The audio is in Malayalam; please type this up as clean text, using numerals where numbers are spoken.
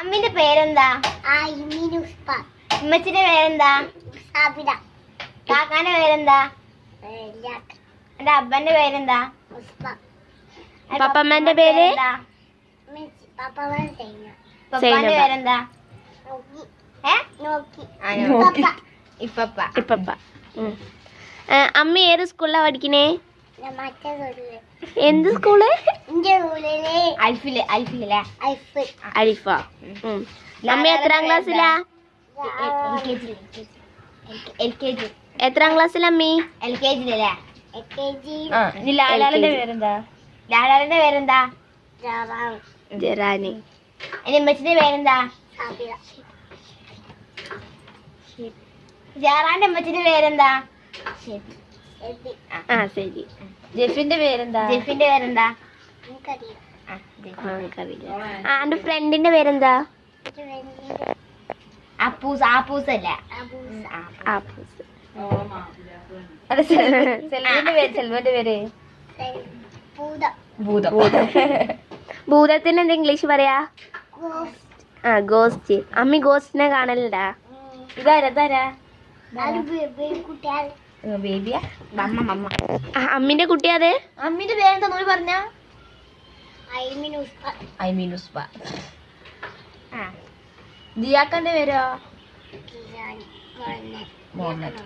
അമ്മിന്റെ പേരെന്താ? ഉമ്മച്ചിന്റെ പേരെന്താ? കാക്കാന്റെ പേരെന്താ? എന്റെ അബ്ബന്റെ പേരെന്താ? പപ്പമ്മന്റെ പേര്? പപ്പാന്റെ പേരെന്താ? ഇപ്പപ്പ. ഇപ്പപ്പ. അമ്മ ഏത് സ്കൂളിലാ പഠിക്കണേ? എന്ത് സ്കൂള്? അൽഫ. അമ്മ എത്രാം ക്ലാസ്സിലാ? എത്രാം ക്ലാസ്സിലാ അമ്മി? LKG. ലാലാലിന്റെ പേരെന്താ? ലാലാലിന്റെ പേരെന്താ? ജറാനി. എന്റെ ഉമ്മച്ചിന്റെ പേരെന്താ? ജാറാന്റെ ഉമ്മച്ചിന്റെ പേരെന്താ? ശരി. ജെഫിന്റെ പേരെന്താ? ജെഫിന്റെ പേരെന്താ? എന്റെ ഫ്രണ്ടിന്റെ പേരെന്താ? അപ്പൂസ്. ആപ്പൂസല്ല, ആപ്പൂസ്. സെൽവന്റെ പേര് ഭൂതത്തിന് എന്താ ഇംഗ്ലീഷ് പറയാ? ഗോസ്റ്റ്. അമ്മി ഗോസ്റ്റിനെ കാണലുണ്ടാ? ഇതാരാ? ബേബിയാ? അമ്മിന്റെ കുട്ടിയാത്? അമ്മിന്റെ പേരെന്താ നോയി പറഞ്ഞ? ഐമീനുസ്ബ. ജിയാക്കന്റെ പേരോ? മുഹമ്മദ്.